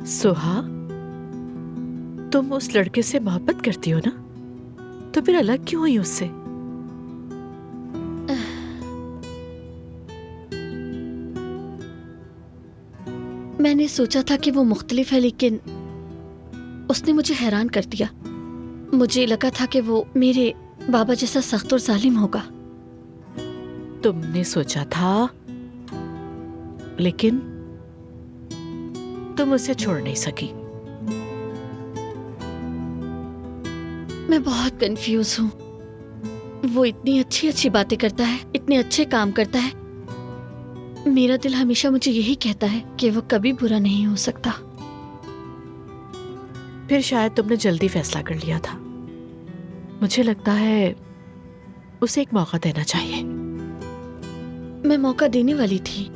सुहा, तुम उस लड़के से मोहब्बत करती हो ना, तो फिर अलग क्यों हुई उससे? मैंने सोचा था कि वो मुख्तलिफ है, लेकिन उसने मुझे हैरान कर दिया। मुझे लगा था कि वो मेरे बाबा जैसा सख्त और जालिम होगा। तुमने सोचा था, लेकिन तुम उसे छोड़ नहीं सकी। मैं बहुत कंफ्यूज हूँ। वो इतनी अच्छी अच्छी बातें करता है, इतने अच्छे काम करता है। मेरा दिल हमेशा मुझे यही कहता है कि वो कभी बुरा नहीं हो सकता। फिर शायद तुमने जल्दी फैसला कर लिया था। मुझे लगता है उसे एक मौका देना चाहिए। मैं मौका देने वाली थी,